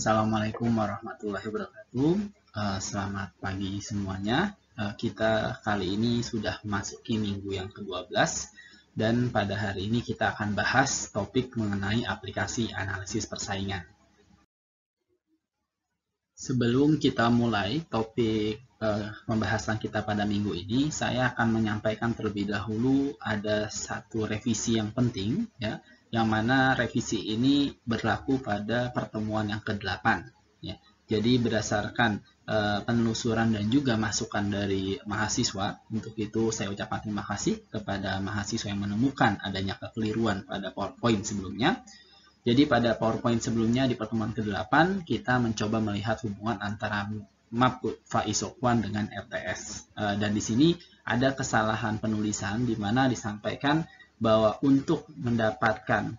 Assalamualaikum warahmatullahi wabarakatuh. Selamat pagi semuanya. Kita kali ini sudah memasuki minggu yang ke-12 dan pada hari ini kita akan bahas topik mengenai aplikasi analisis persaingan. Sebelum kita mulai topik pembahasan kita pada minggu ini, saya akan menyampaikan terlebih dahulu ada satu revisi yang penting, ya, yang mana revisi ini berlaku pada pertemuan yang ke-8. Ya. Jadi berdasarkan penelusuran dan juga masukan dari mahasiswa, untuk itu saya ucapkan terima kasih kepada mahasiswa yang menemukan adanya kekeliruan pada PowerPoint sebelumnya. Jadi pada PowerPoint sebelumnya di pertemuan ke-8 kita mencoba melihat hubungan antara map Fa-Isoquant dengan RTS. Dan di sini ada kesalahan penulisan di mana disampaikan bahwa untuk mendapatkan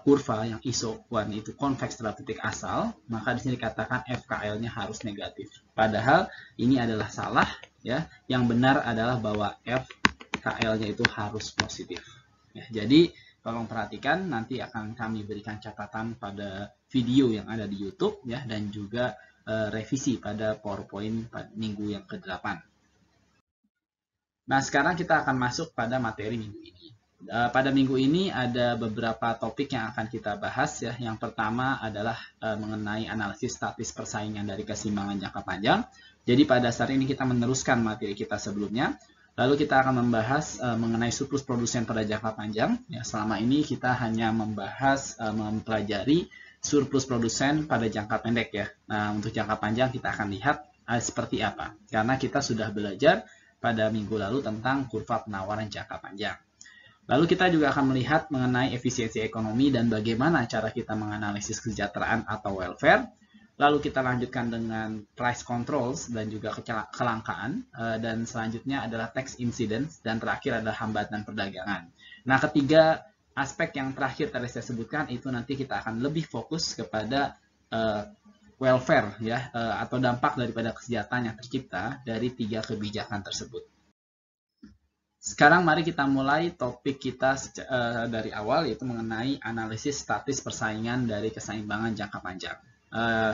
kurva yang isoquant itu konveks terhadap titik asal, maka di sini dikatakan FKL-nya harus negatif. Padahal ini adalah salah, ya. Yang benar adalah bahwa FKL-nya itu harus positif. Ya, jadi tolong perhatikan, nanti akan kami berikan catatan pada video yang ada di YouTube, ya, dan juga revisi pada PowerPoint pada minggu yang ke-8. Nah, sekarang kita akan masuk pada materi minggu ini. Pada minggu ini ada beberapa topik yang akan kita bahas, ya. Yang pertama adalah mengenai analisis statis persaingan dari keseimbangan jangka panjang. Jadi pada saat ini kita meneruskan materi kita sebelumnya. Lalu kita akan membahas mengenai surplus produsen pada jangka panjang. Ya, selama ini kita hanya membahas mempelajari surplus produsen pada jangka pendek, ya. Nah, untuk jangka panjang kita akan lihat seperti apa. Karena kita sudah belajar pada minggu lalu tentang kurva penawaran jangka panjang. Lalu kita juga akan melihat mengenai efisiensi ekonomi dan bagaimana cara kita menganalisis kesejahteraan atau welfare. Lalu kita lanjutkan dengan price controls dan juga kelangkaan. Dan selanjutnya adalah tax incidence. Dan terakhir adalah hambatan perdagangan. Nah, ketiga aspek yang terakhir tadi saya sebutkan itu nanti kita akan lebih fokus kepada welfare, ya, atau dampak daripada kesejahteraan yang tercipta dari 3 kebijakan tersebut. Sekarang mari kita mulai topik kita dari awal, yaitu mengenai analisis statis persaingan dari keseimbangan jangka panjang.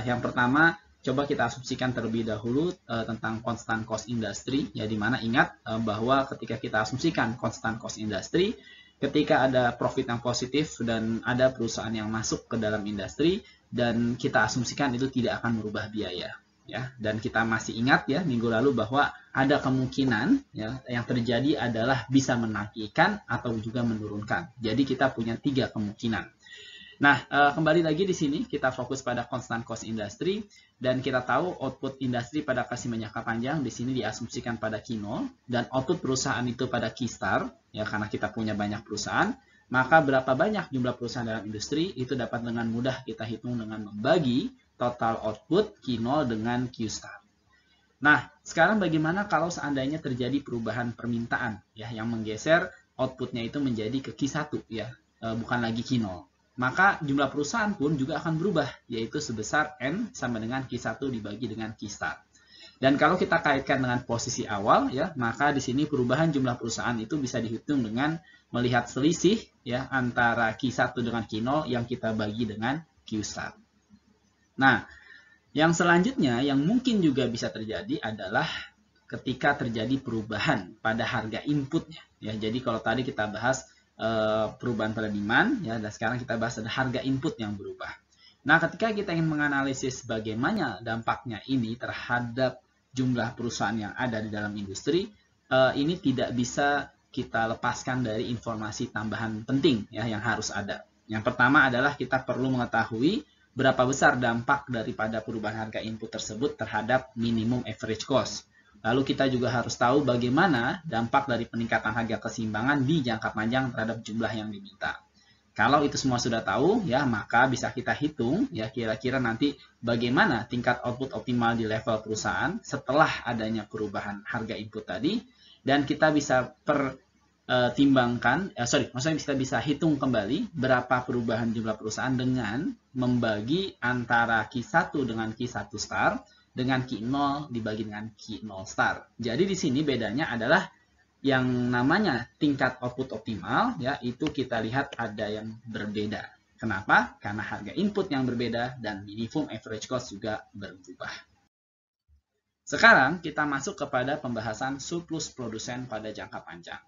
Yang pertama, coba kita asumsikan terlebih dahulu tentang constant cost industry, ya, dimana ingat bahwa ketika kita asumsikan constant cost industry, ketika ada profit yang positif dan ada perusahaan yang masuk ke dalam industri dan kita asumsikan itu tidak akan merubah biaya, ya. Dan kita masih ingat, ya, minggu lalu bahwa ada kemungkinan, ya, yang terjadi adalah bisa menaikkan atau juga menurunkan. Jadi kita punya 3 kemungkinan. Nah, kembali lagi di sini kita fokus pada constant cost industry dan kita tahu output industri pada keseimbangan jangka panjang di sini diasumsikan pada Q0 dan output perusahaan itu pada Q-star, ya, karena kita punya banyak perusahaan, maka berapa banyak jumlah perusahaan dalam industri itu dapat dengan mudah kita hitung dengan membagi total output Q0 dengan Q-star. Nah, sekarang bagaimana kalau seandainya terjadi perubahan permintaan, ya, yang menggeser outputnya itu menjadi ke Q1, ya, bukan lagi Q0. Maka jumlah perusahaan pun juga akan berubah, yaitu sebesar N sama dengan Q1 dibagi dengan Q-star. Dan kalau kita kaitkan dengan posisi awal, ya, maka di sini perubahan jumlah perusahaan itu bisa dihitung dengan melihat selisih, ya, antara Q1 dengan Q0 yang kita bagi dengan Q-star. Nah, yang selanjutnya yang mungkin juga bisa terjadi adalah ketika terjadi perubahan pada harga inputnya, ya. Jadi kalau tadi kita bahas perubahan pada demand, ya, dan sekarang kita bahas ada harga input yang berubah. Nah, ketika kita ingin menganalisis bagaimana dampaknya ini terhadap jumlah perusahaan yang ada di dalam industri, ini tidak bisa kita lepaskan dari informasi tambahan penting, ya, yang harus ada. Yang pertama adalah kita perlu mengetahui berapa besar dampak daripada perubahan harga input tersebut terhadap minimum average cost. Lalu kita juga harus tahu bagaimana dampak dari peningkatan harga keseimbangan di jangka panjang terhadap jumlah yang diminta. Kalau itu semua sudah tahu, ya, maka bisa kita hitung, ya, kira-kira nanti bagaimana tingkat output optimal di level perusahaan setelah adanya perubahan harga input tadi, dan kita bisa maksudnya kita bisa hitung kembali berapa perubahan jumlah perusahaan dengan membagi antara Q1 dengan Q1 star dengan Q0 dibagi dengan Q0 star. Jadi di sini bedanya adalah yang namanya tingkat output optimal, ya, itu kita lihat ada yang berbeda. Kenapa? Karena harga input yang berbeda dan minimum average cost juga berubah. Sekarang kita masuk kepada pembahasan surplus produsen pada jangka panjang.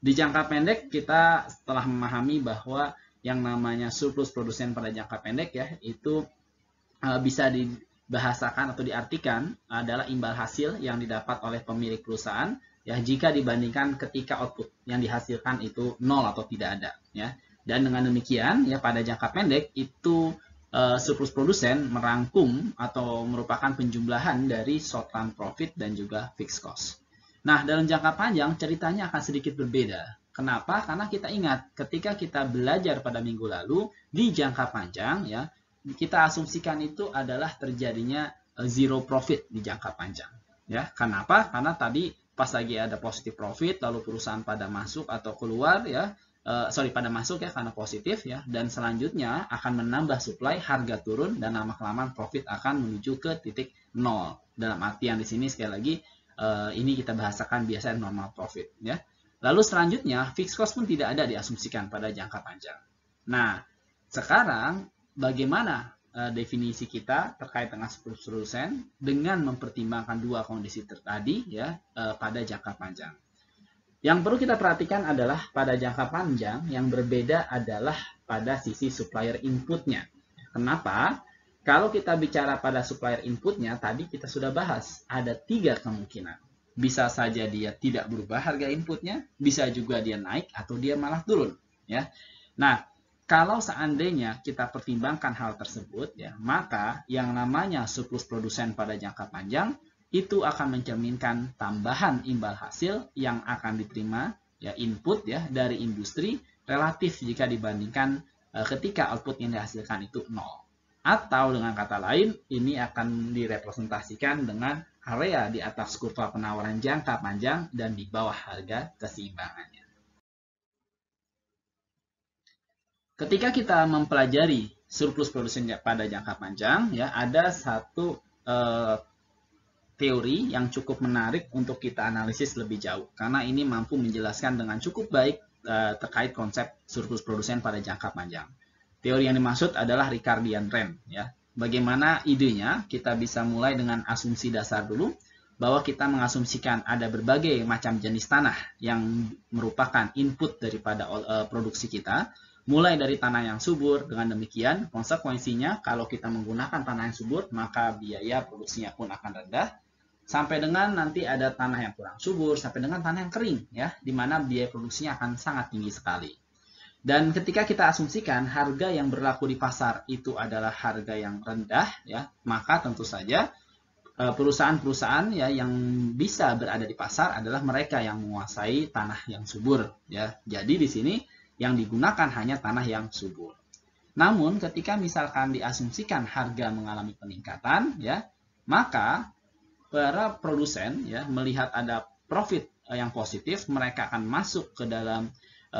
Di jangka pendek kita setelah memahami bahwa yang namanya surplus produsen pada jangka pendek ya itu bisa dibahasakan atau diartikan adalah imbal hasil yang didapat oleh pemilik perusahaan ya jika dibandingkan ketika output yang dihasilkan itu nol atau tidak ada ya. Dan dengan demikian ya pada jangka pendek itu surplus produsen merangkum atau merupakan penjumlahan dari short run profit dan juga fixed cost. Nah, dalam jangka panjang ceritanya akan sedikit berbeda. Kenapa? Karena kita ingat ketika kita belajar pada minggu lalu di jangka panjang ya, kita asumsikan itu adalah terjadinya zero profit di jangka panjang. Ya, kenapa? Karena tadi pas lagi ada positif profit lalu perusahaan pada masuk atau keluar ya, pada masuk ya karena positif ya, dan selanjutnya akan menambah supply, harga turun dan lama-kelamaan profit akan menuju ke titik nol. Dalam artian di sini sekali lagi ini kita bahasakan biasanya normal profit ya. Lalu selanjutnya fixed cost pun tidak ada diasumsikan pada jangka panjang. Nah, sekarang bagaimana definisi kita terkait dengan surplus produsen dengan mempertimbangkan dua kondisi tadi ya pada jangka panjang. Yang perlu kita perhatikan adalah pada jangka panjang yang berbeda adalah pada sisi supplier inputnya. Kenapa? Kalau kita bicara pada supplier inputnya, tadi kita sudah bahas, ada 3 kemungkinan. Bisa saja dia tidak berubah harga inputnya, bisa juga dia naik atau dia malah turun. Ya. Nah, kalau seandainya kita pertimbangkan hal tersebut, ya, maka yang namanya surplus produsen pada jangka panjang, itu akan mencerminkan tambahan imbal hasil yang akan diterima ya input ya dari industri relatif jika dibandingkan ketika output yang dihasilkan itu nol. Atau dengan kata lain, ini akan direpresentasikan dengan area di atas kurva penawaran jangka panjang dan di bawah harga keseimbangannya. Ketika kita mempelajari surplus produsen pada jangka panjang, ya ada satu teori yang cukup menarik untuk kita analisis lebih jauh karena ini mampu menjelaskan dengan cukup baik terkait konsep surplus produsen pada jangka panjang. Teori yang dimaksud adalah Ricardian trend ya. Bagaimana idenya? Kita bisa mulai dengan asumsi dasar dulu bahwa kita mengasumsikan ada berbagai macam jenis tanah yang merupakan input daripada produksi kita, mulai dari tanah yang subur. Dengan demikian konsekuensinya kalau kita menggunakan tanah yang subur maka biaya produksinya pun akan rendah. Sampai dengan nanti ada tanah yang kurang subur, sampai dengan tanah yang kering, ya, di mana biaya produksinya akan sangat tinggi sekali. Dan ketika kita asumsikan harga yang berlaku di pasar itu adalah harga yang rendah, ya, maka tentu saja perusahaan-perusahaan ya yang bisa berada di pasar adalah mereka yang menguasai tanah yang subur, ya. Jadi di sini yang digunakan hanya tanah yang subur. Namun ketika misalkan diasumsikan harga mengalami peningkatan, ya, maka para produsen ya melihat ada profit yang positif, mereka akan masuk ke dalam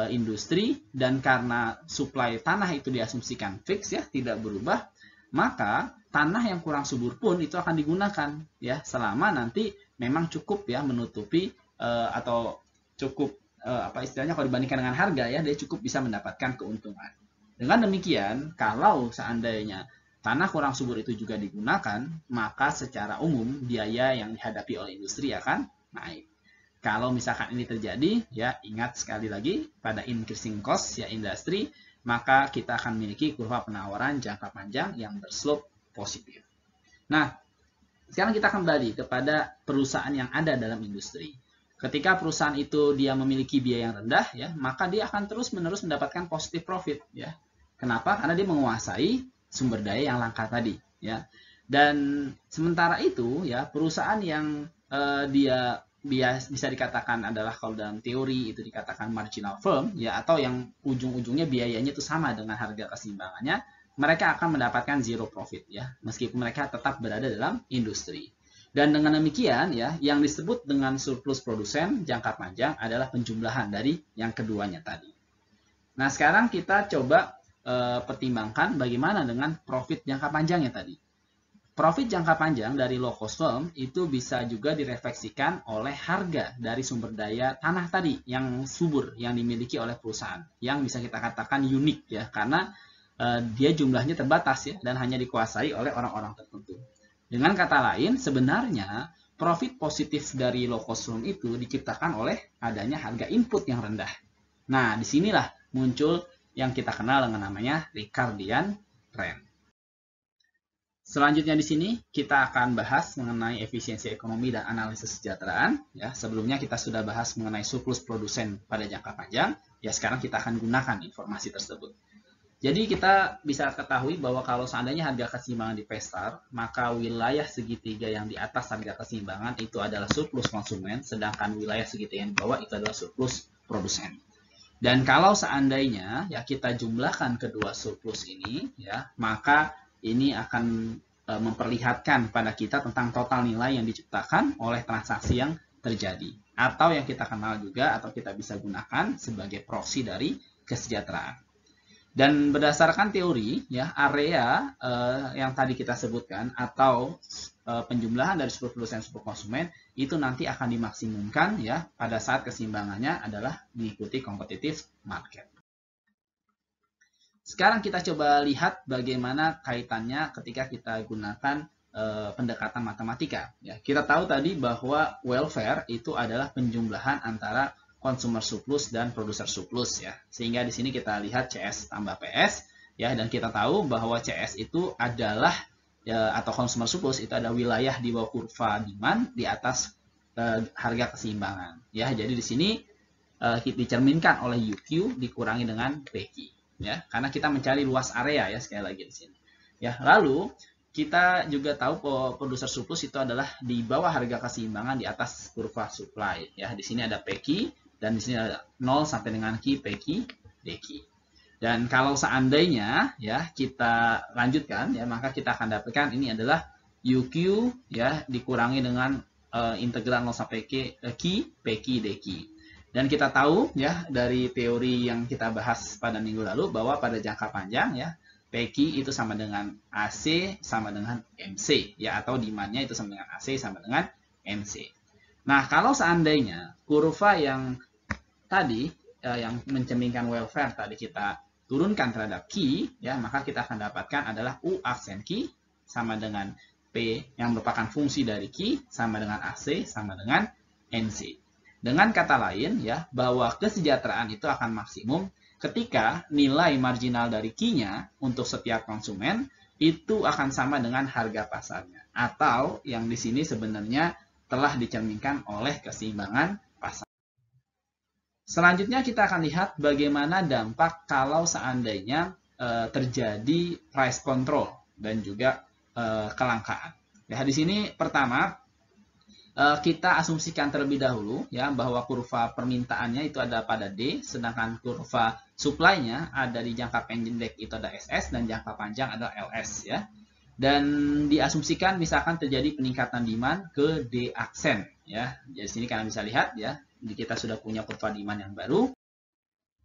industri dan karena supply tanah itu diasumsikan fix ya, tidak berubah, maka tanah yang kurang subur pun itu akan digunakan ya selama nanti memang cukup ya menutupi atau cukup apa istilahnya kalau dibandingkan dengan harga ya dia cukup bisa mendapatkan keuntungan. Dengan demikian, kalau seandainya tanah kurang subur itu juga digunakan, maka secara umum biaya yang dihadapi oleh industri akan naik. Kalau misalkan ini terjadi, ya ingat sekali lagi pada increasing cost ya industri, maka kita akan memiliki kurva penawaran jangka panjang yang berslope positif. Nah, sekarang kita kembali kepada perusahaan yang ada dalam industri. Ketika perusahaan itu dia memiliki biaya yang rendah, ya maka dia akan terus-menerus mendapatkan positive profit. Ya. Kenapa? Karena dia menguasai sumber daya yang langka tadi, ya. Dan sementara itu, ya perusahaan yang dia bisa dikatakan adalah kalau dalam teori itu dikatakan marginal firm, ya atau yang ujung-ujungnya biayanya itu sama dengan harga keseimbangannya, mereka akan mendapatkan zero profit, ya, meskipun mereka tetap berada dalam industri. Dan dengan demikian, ya, yang disebut dengan surplus produsen jangka panjang adalah penjumlahan dari yang keduanya tadi. Nah, sekarang kita coba pertimbangkan bagaimana dengan profit jangka panjangnya tadi. Profit jangka panjang dari low cost firm itu bisa juga direfleksikan oleh harga dari sumber daya tanah tadi yang subur yang dimiliki oleh perusahaan yang bisa kita katakan unik ya karena dia jumlahnya terbatas ya dan hanya dikuasai oleh orang-orang tertentu. Dengan kata lain, sebenarnya profit positif dari low cost loan itu diciptakan oleh adanya harga input yang rendah. Nah, disinilah muncul yang kita kenal dengan namanya Ricardian trend. Selanjutnya di sini kita akan bahas mengenai efisiensi ekonomi dan analisis kesejahteraan. Ya, sebelumnya kita sudah bahas mengenai surplus produsen pada jangka panjang. Ya, sekarang kita akan gunakan informasi tersebut. Jadi kita bisa ketahui bahwa kalau seandainya harga keseimbangan di P-star, maka wilayah segitiga yang di atas harga keseimbangan itu adalah surplus konsumen, sedangkan wilayah segitiga yang di bawah itu adalah surplus produsen. Dan kalau seandainya ya kita jumlahkan kedua surplus ini, ya maka ini akan memperlihatkan pada kita tentang total nilai yang diciptakan oleh transaksi yang terjadi, atau yang kita kenal juga atau kita bisa gunakan sebagai proksi dari kesejahteraan. Dan berdasarkan teori, ya area yang tadi kita sebutkan atau penjumlahan dari surplus produsen surplus konsumen itu nanti akan dimaksimumkan ya pada saat keseimbangannya adalah mengikuti competitive market. Sekarang kita coba lihat bagaimana kaitannya ketika kita gunakan pendekatan matematika. Ya, kita tahu tadi bahwa welfare itu adalah penjumlahan antara consumer surplus dan producer surplus ya. Sehingga di sini kita lihat CS tambah PS ya, dan kita tahu bahwa CS itu adalah ya, atau consumer surplus itu ada wilayah di bawah kurva demand di atas harga keseimbangan ya. Jadi di sini dicerminkan oleh UQ dikurangi dengan PQ ya, karena kita mencari luas area ya sekali lagi di sini. Ya, lalu kita juga tahu bahwa producer surplus itu adalah di bawah harga keseimbangan di atas kurva supply ya. Di sini ada PQ dan di sini ada 0 sampai dengan Q, PQ, DQ. Dan kalau seandainya ya kita lanjutkan ya, maka kita akan dapatkan ini adalah UQ ya dikurangi dengan integral 0 sampai Q, PQ, DQ. Dan kita tahu ya dari teori yang kita bahas pada minggu lalu bahwa pada jangka panjang ya PQ itu sama dengan AC sama dengan MC ya, atau demand-nya itu sama dengan AC sama dengan MC. Nah, kalau seandainya kurva yang tadi yang mencerminkan welfare tadi kita turunkan terhadap Q ya, maka kita akan dapatkan adalah U aksen Q sama dengan P yang merupakan fungsi dari Q sama dengan AC sama dengan NC. Dengan kata lain ya, bahwa kesejahteraan itu akan maksimum ketika nilai marginal dari Q-nya untuk setiap konsumen itu akan sama dengan harga pasarnya, atau yang di sini sebenarnya telah dicerminkan oleh keseimbangan pasar. Selanjutnya kita akan lihat bagaimana dampak kalau seandainya terjadi price control dan juga kelangkaan. Ya, di sini pertama kita asumsikan terlebih dahulu ya bahwa kurva permintaannya itu ada pada D, sedangkan kurva supply-nya ada di jangka pendek itu ada SS dan jangka panjang adalah LS ya. Dan diasumsikan misalkan terjadi peningkatan demand ke D aksen ya. Jadi sini kalian bisa lihat ya, kita sudah punya kurva demand yang baru.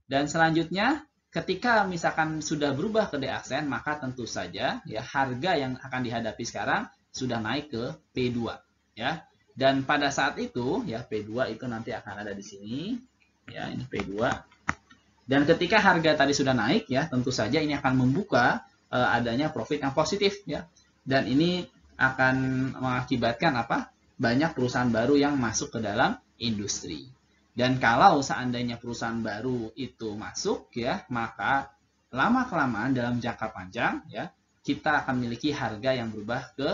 Dan selanjutnya ketika misalkan sudah berubah ke D aksen, maka tentu saja ya harga yang akan dihadapi sekarang sudah naik ke P2 ya. Dan pada saat itu ya P2 itu nanti akan ada di sini ya, ini P2. Dan ketika harga tadi sudah naik ya, tentu saja ini akan membuka adanya profit yang positif ya. Dan ini akan mengakibatkan apa? Banyak perusahaan baru yang masuk ke dalam industri. Dan kalau seandainya perusahaan baru itu masuk ya, maka lama-kelamaan dalam jangka panjang ya, kita akan memiliki harga yang berubah ke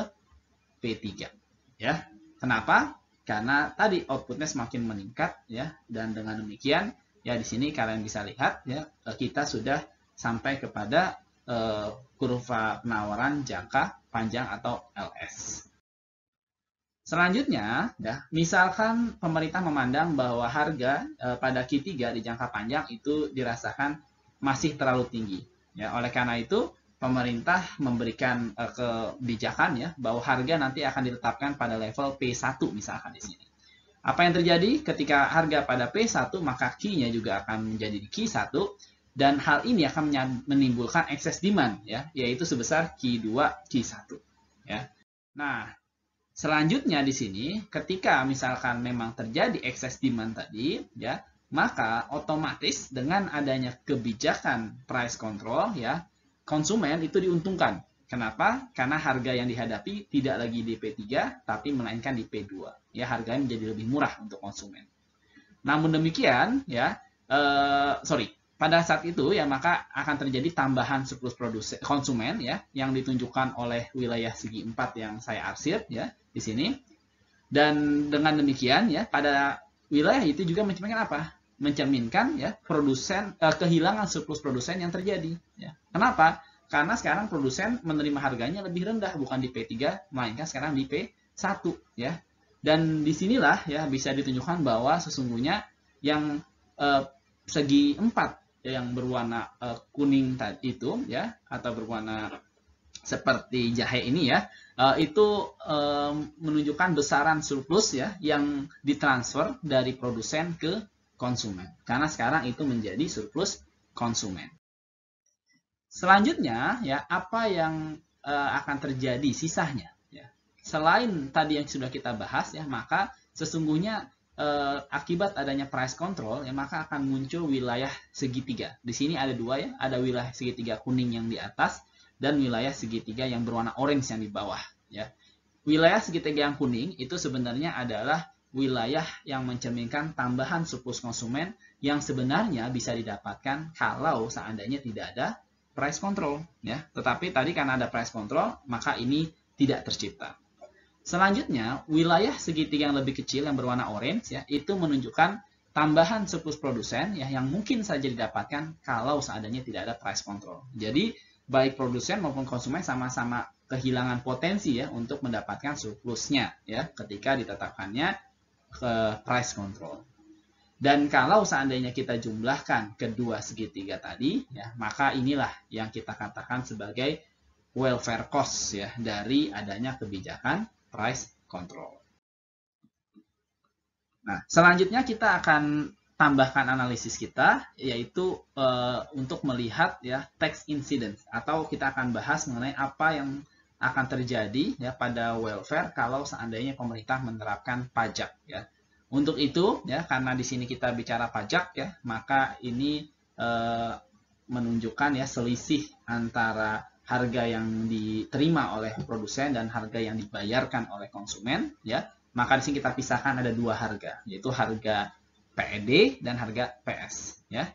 P3 ya. Kenapa? Karena tadi outputnya semakin meningkat ya, dan dengan demikian ya di sini kalian bisa lihat ya, kita sudah sampai kepada kurva penawaran jangka panjang atau LS. Selanjutnya, ya, misalkan pemerintah memandang bahwa harga pada Q3 di jangka panjang itu dirasakan masih terlalu tinggi. Ya, oleh karena itu, pemerintah memberikan kebijakan ya bahwa harga nanti akan ditetapkan pada level P1 misalkan di sini. Apa yang terjadi ketika harga pada P1 maka Q-nya juga akan menjadi di Q1 dan hal ini akan menimbulkan excess demand ya, yaitu sebesar Q2 Q1 ya. Nah, selanjutnya di sini ketika misalkan memang terjadi excess demand tadi ya, maka otomatis dengan adanya kebijakan price control ya, konsumen itu diuntungkan. Kenapa? Karena harga yang dihadapi tidak lagi di P3, tapi melainkan di P2. Ya, harganya menjadi lebih murah untuk konsumen. Namun demikian, ya, pada saat itu ya maka akan terjadi tambahan surplus konsumen ya yang ditunjukkan oleh wilayah segi 4 yang saya arsir ya di sini. Dan dengan demikian ya pada wilayah itu juga mencerminkan apa? Mencerminkan ya kehilangan surplus produsen yang terjadi ya. Kenapa? Karena sekarang produsen menerima harganya lebih rendah, bukan di P3 melainkan sekarang di P1 ya. Dan disinilah ya bisa ditunjukkan bahwa sesungguhnya yang segi 4 yang berwarna kuning tadi itu ya atau berwarna seperti jahe ini ya itu menunjukkan besaran surplus ya yang ditransfer dari produsen ke konsumen karena sekarang itu menjadi surplus konsumen. Selanjutnya ya apa yang akan terjadi sisanya ya. Selain tadi yang sudah kita bahas ya maka sesungguhnya akibat adanya price control ya maka akan muncul wilayah segitiga. Di sini ada dua ya, ada wilayah segitiga kuning yang di atas dan wilayah segitiga yang berwarna orange yang di bawah ya. Wilayah segitiga yang kuning itu sebenarnya adalah wilayah yang mencerminkan tambahan surplus konsumen yang sebenarnya bisa didapatkan kalau seandainya tidak ada price control ya. Tetapi tadi karena ada price control maka ini tidak tercipta. Selanjutnya, wilayah segitiga yang lebih kecil yang berwarna orange ya, itu menunjukkan tambahan surplus produsen ya yang mungkin saja didapatkan kalau seandainya tidak ada price control. Jadi, baik produsen maupun konsumen sama-sama kehilangan potensi ya untuk mendapatkan surplusnya ya ketika ditetapkannya ke price control. Dan kalau seandainya kita jumlahkan kedua segitiga tadi ya, maka inilah yang kita katakan sebagai welfare cost ya dari adanya kebijakan price control. Nah, selanjutnya kita akan tambahkan analisis kita, yaitu untuk melihat ya tax incidence, atau kita akan bahas mengenai apa yang akan terjadi ya pada welfare kalau seandainya pemerintah menerapkan pajak ya. Untuk itu ya karena di sini kita bicara pajak ya, maka ini menunjukkan ya selisih antara harga yang diterima oleh produsen dan harga yang dibayarkan oleh konsumen ya maka di sini kita pisahkan ada dua harga yaitu harga PED dan harga PS ya.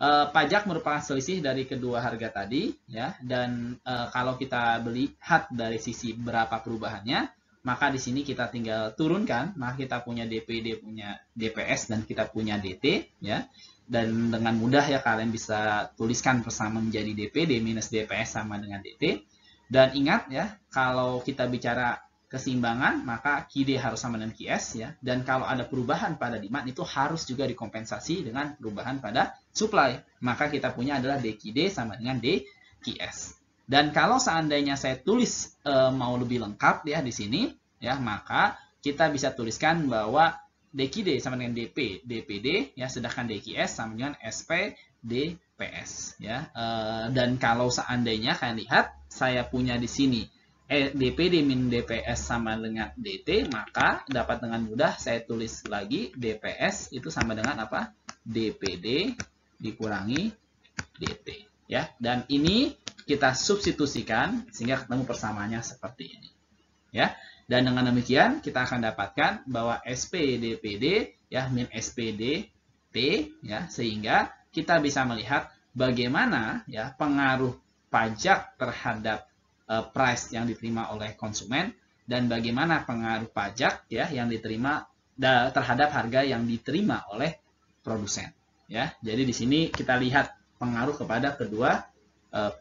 Pajak merupakan selisih dari kedua harga tadi ya dan kalau kita lihat dari sisi berapa perubahannya maka di sini kita tinggal turunkan maka kita punya DPD punya DPS dan kita punya DT ya. Dan dengan mudah ya kalian bisa tuliskan bersama menjadi DPD minus DPS sama dengan DT. Dan ingat ya, kalau kita bicara keseimbangan, maka QD harus sama dengan QS ya. Dan kalau ada perubahan pada demand, itu harus juga dikompensasi dengan perubahan pada supply. Maka kita punya adalah DQD sama dengan DQS. Dan kalau seandainya saya tulis mau lebih lengkap ya di sini, ya maka kita bisa tuliskan bahwa DQD sama dengan DP, DPD, ya, sedangkan DQS sama dengan SP, DPS, ya. Dan kalau seandainya kalian lihat, saya punya di sini DPD min DPS sama dengan DT, maka dapat dengan mudah saya tulis lagi DPS itu sama dengan apa? DPD dikurangi DT, ya. Dan ini kita substitusikan sehingga ketemu persamaannya seperti ini, ya. Dan dengan demikian kita akan dapatkan bahwa SP DPD ya min SPD T ya sehingga kita bisa melihat bagaimana ya pengaruh pajak terhadap price yang diterima oleh konsumen dan bagaimana pengaruh pajak ya yang diterima terhadap harga yang diterima oleh produsen ya. Jadi di sini kita lihat pengaruh kepada kedua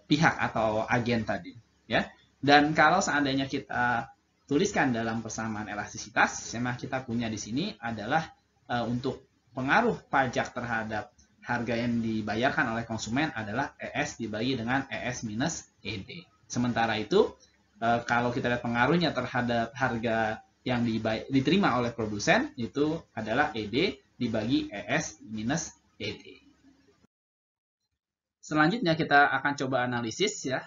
pihak atau agen tadi ya. Dan kalau seandainya kita tuliskan dalam persamaan elastisitas, yang kita punya di sini adalah untuk pengaruh pajak terhadap harga yang dibayarkan oleh konsumen adalah ES dibagi dengan ES minus ED. Sementara itu, kalau kita lihat pengaruhnya terhadap harga yang diterima oleh produsen, itu adalah ED dibagi ES minus ED. Selanjutnya kita akan coba analisis ya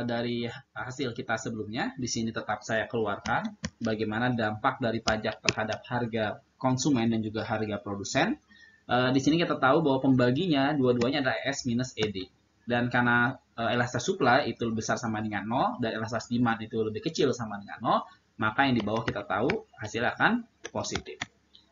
dari hasil kita sebelumnya. Di sini tetap saya keluarkan bagaimana dampak dari pajak terhadap harga konsumen dan juga harga produsen. Di sini kita tahu bahwa pembaginya dua-duanya adalah ES minus ED. Dan karena elastisitas supply itu besar sama dengan 0 dan elastisitas demand itu lebih kecil sama dengan 0, maka yang di bawah kita tahu hasil akan positif.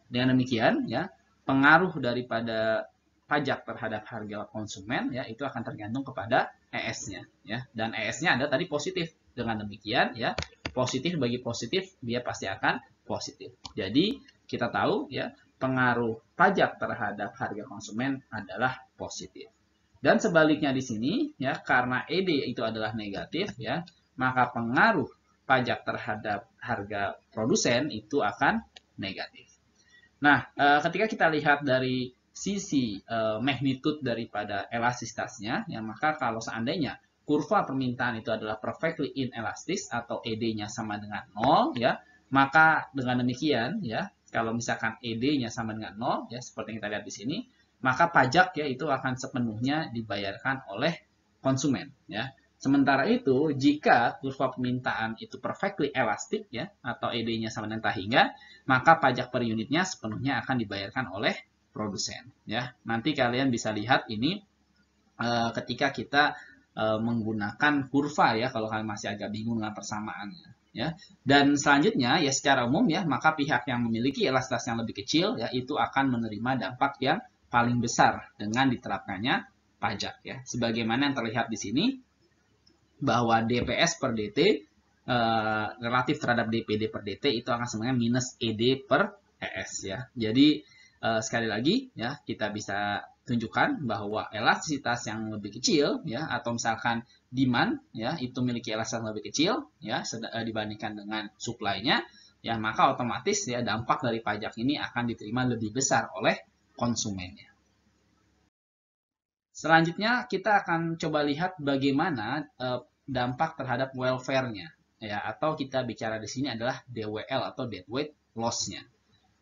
Dengan demikian ya, pengaruh daripada pajak terhadap harga konsumen ya itu akan tergantung kepada ES-nya ya. Dan ES-nya ada tadi positif. Dengan demikian ya, positif bagi positif dia pasti akan positif. Jadi kita tahu ya, pengaruh pajak terhadap harga konsumen adalah positif. Dan sebaliknya di sini ya, karena ED itu adalah negatif ya, maka pengaruh pajak terhadap harga produsen itu akan negatif. Nah, ketika kita lihat dari sisi magnitude daripada elastisitasnya, ya maka kalau seandainya kurva permintaan itu adalah perfectly inelastis atau ED-nya sama dengan 0 ya, maka dengan demikian ya, kalau misalkan ED-nya sama dengan 0 ya, seperti yang kita lihat di sini, maka pajak ya itu akan sepenuhnya dibayarkan oleh konsumen ya. Sementara itu, jika kurva permintaan itu perfectly elastic ya, atau ED-nya sama dengan hingga, maka pajak per unitnya sepenuhnya akan dibayarkan oleh produsen ya. Nanti kalian bisa lihat ini ketika kita menggunakan kurva ya, kalau kalian masih agak bingung dengan persamaannya ya. Dan selanjutnya ya, secara umum ya, maka pihak yang memiliki elastisitas yang lebih kecil ya itu akan menerima dampak yang paling besar dengan diterapkannya pajak ya. Sebagaimana yang terlihat di sini bahwa DPS per DT relatif terhadap DPD per DT itu akan sebenarnya minus ED per ES ya. Jadi sekali lagi ya, kita bisa tunjukkan bahwa elastisitas yang lebih kecil ya, atau misalkan demand ya itu memiliki elastisitas lebih kecil ya dibandingkan dengan supply-nya ya, maka otomatis ya dampak dari pajak ini akan diterima lebih besar oleh konsumennya. Selanjutnya kita akan coba lihat bagaimana dampak terhadap welfare-nya ya, atau kita bicara di sini adalah DWL atau deadweight loss-nya.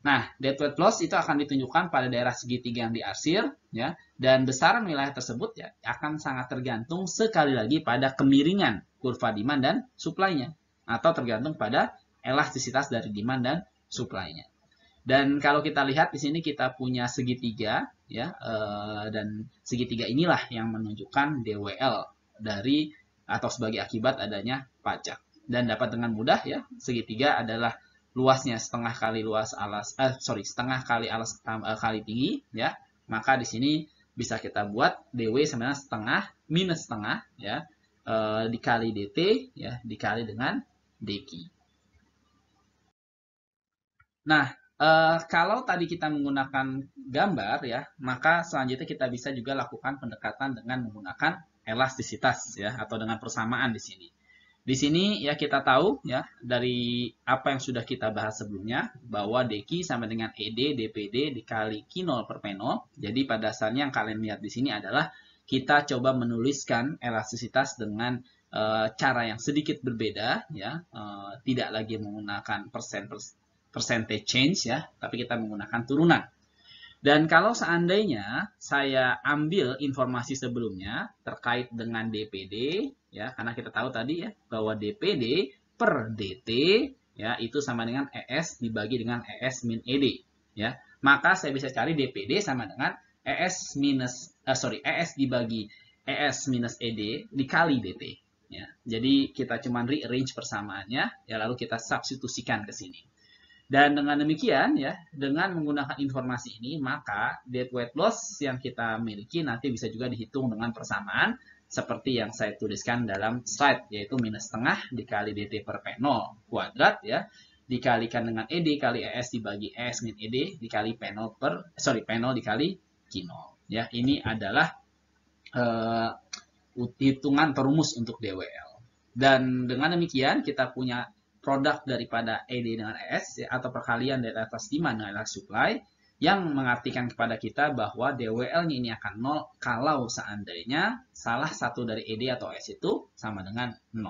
Nah, deadweight loss itu akan ditunjukkan pada daerah segitiga yang diarsir ya, dan besaran wilayah tersebut ya akan sangat tergantung sekali lagi pada kemiringan kurva demand dan supply-nya, atau tergantung pada elastisitas dari demand dan supply-nya. Dan kalau kita lihat di sini kita punya segitiga ya, dan segitiga inilah yang menunjukkan DWL dari atau sebagai akibat adanya pajak. Dan dapat dengan mudah ya, segitiga adalah luasnya setengah kali luas alas setengah kali alas kali tinggi ya. Maka di sini bisa kita buat DW sama setengah minus setengah ya, dikali DT ya, dikali dengan DQ. Nah, kalau tadi kita menggunakan gambar ya, maka selanjutnya kita bisa juga lakukan pendekatan dengan menggunakan elastisitas ya, atau dengan persamaan di sini. Di sini ya kita tahu ya dari apa yang sudah kita bahas sebelumnya bahwa DQ sama dengan ED DPD dikali Q0 per P0. Jadi pada dasarnya yang kalian lihat di sini adalah kita coba menuliskan elastisitas dengan cara yang sedikit berbeda ya, tidak lagi menggunakan percentage change ya, tapi kita menggunakan turunan. Dan kalau seandainya saya ambil informasi sebelumnya terkait dengan DPD ya, karena kita tahu tadi ya bahwa DPD per DT ya itu sama dengan ES dibagi dengan ES min ED ya. Maka saya bisa cari DPD sama dengan ES dibagi ES minus ED dikali DT ya. Jadi kita cuma rearrange persamaannya ya, lalu kita substitusikan ke sini. Dan dengan demikian ya, dengan menggunakan informasi ini, maka deadweight loss yang kita miliki nanti bisa juga dihitung dengan persamaan seperti yang saya tuliskan dalam slide, yaitu minus setengah dikali DT per P0 kuadrat ya, dikalikan dengan ED kali ES dibagi ES min ED dikali P0 dikali Q0 ya. Ini adalah hitungan atau rumus untuk DWL. Dan dengan demikian kita punya produk daripada ED dengan ES ya, atau perkalian dari atas demand dengan atas supply, yang mengartikan kepada kita bahwa DWL-nya ini akan 0 kalau seandainya salah satu dari ED atau ES itu sama dengan 0.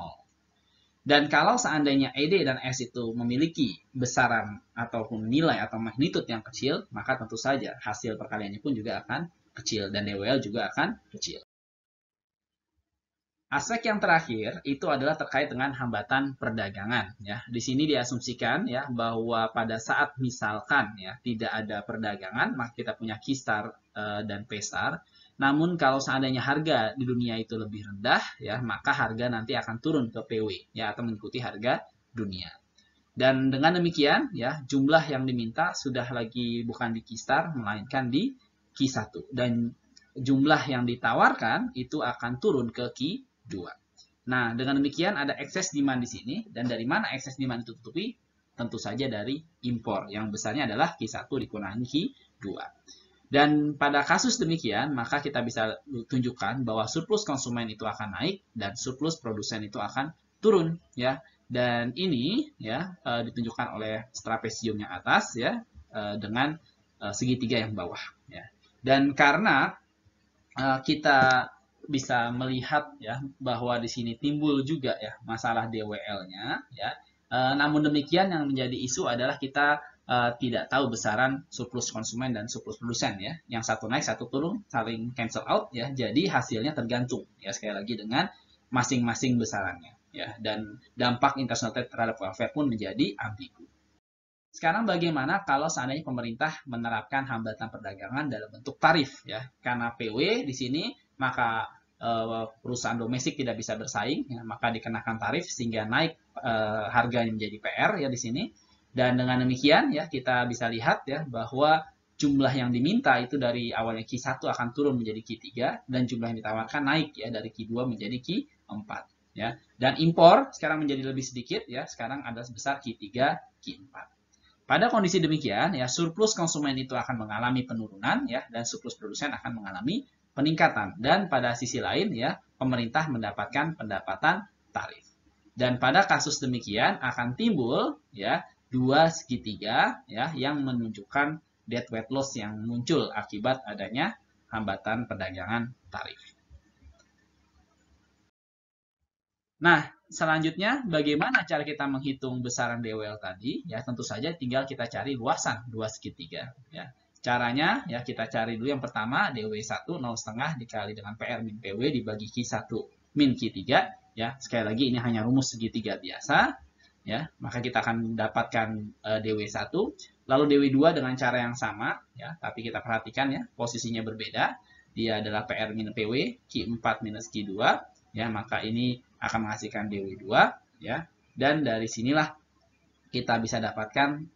Dan kalau seandainya ED dan ES itu memiliki besaran ataupun nilai atau magnitude yang kecil, maka tentu saja hasil perkaliannya pun juga akan kecil dan DWL juga akan kecil. Aspek yang terakhir itu adalah terkait dengan hambatan perdagangan ya. Di sini diasumsikan ya bahwa pada saat misalkan ya tidak ada perdagangan, maka kita punya Q-star dan P-star. Namun kalau seandainya harga di dunia itu lebih rendah ya, maka harga nanti akan turun ke PW ya atau mengikuti harga dunia. Dan dengan demikian ya, jumlah yang diminta sudah lagi bukan di Q-star melainkan di Q1 dan jumlah yang ditawarkan itu akan turun ke Q2. Nah, dengan demikian ada excess demand di sini. Dan dari mana excess demand itu tutupi? Tentu saja dari impor. Yang besarnya adalah Q1 dikurangi Q2. Dan pada kasus demikian, maka kita bisa tunjukkan bahwa surplus konsumen itu akan naik dan surplus produsen itu akan turun. Ya. Dan ini ya ditunjukkan oleh trapesium yang atas ya dengan segitiga yang bawah. Ya. Dan karena kita bisa melihat ya bahwa di sini timbul juga ya masalah DWL-nya ya. Namun demikian yang menjadi isu adalah kita tidak tahu besaran surplus konsumen dan surplus produsen ya. Yang satu naik, satu turun, saling cancel out ya. Jadi hasilnya tergantung ya sekali lagi dengan masing-masing besarannya ya. Dan dampak international trade terhadap welfare pun menjadi ambigu. Sekarang bagaimana kalau seandainya pemerintah menerapkan hambatan perdagangan dalam bentuk tarif ya? Karena PW di sini maka perusahaan domestik tidak bisa bersaing, ya, maka dikenakan tarif sehingga naik harganya menjadi PR ya di sini. Dan dengan demikian ya kita bisa lihat ya bahwa jumlah yang diminta itu dari awalnya Q1 akan turun menjadi Q3 dan jumlah yang ditawarkan naik ya dari Q2 menjadi Q4 ya. Dan impor sekarang menjadi lebih sedikit ya, sekarang ada sebesar Q3, Q4. Pada kondisi demikian, ya surplus konsumen itu akan mengalami penurunan, ya, dan surplus produsen akan mengalami peningkatan. Dan pada sisi lain, ya, pemerintah mendapatkan pendapatan tarif. Dan pada kasus demikian akan timbul, ya, dua segitiga, ya, yang menunjukkan deadweight loss yang muncul akibat adanya hambatan perdagangan tarif. Nah, selanjutnya, bagaimana cara kita menghitung besaran DWL tadi? Ya, tentu saja tinggal kita cari luasan dua segitiga. Ya. Caranya, ya kita cari dulu yang pertama, DW1 0,5 dikali dengan PR min PW dibagi Q1 min Q3. Ya, sekali lagi ini hanya rumus segitiga biasa. Ya, maka kita akan mendapatkan DW1. Lalu DW2 dengan cara yang sama. Ya, tapi kita perhatikan ya, posisinya berbeda. Dia adalah PR min PW, Q4 minus Q2. Ya, maka ini akan menghasilkan DW2 ya. Dan dari sinilah kita bisa dapatkan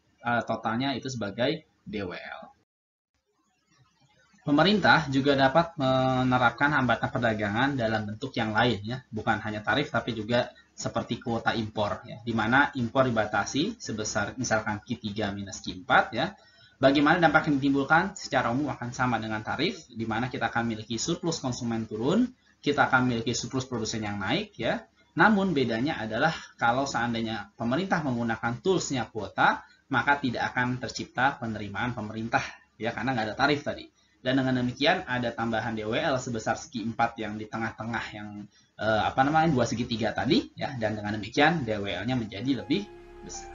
totalnya itu sebagai DWL. Pemerintah juga dapat menerapkan hambatan perdagangan dalam bentuk yang lain ya, bukan hanya tarif tapi juga seperti kuota impor ya, di mana impor dibatasi sebesar misalkan Q3 minus Q4 ya. Bagaimana dampak yang ditimbulkan? Secara umum akan sama dengan tarif, di mana kita akan memiliki surplus konsumen turun, kita akan memiliki surplus produsen yang naik ya. Namun bedanya adalah kalau seandainya pemerintah menggunakan toolsnya kuota, maka tidak akan tercipta penerimaan pemerintah ya karena nggak ada tarif tadi. Dan dengan demikian ada tambahan DWL sebesar segi 4 yang di tengah-tengah yang dua segitiga tadi ya, dan dengan demikian DWL-nya menjadi lebih besar.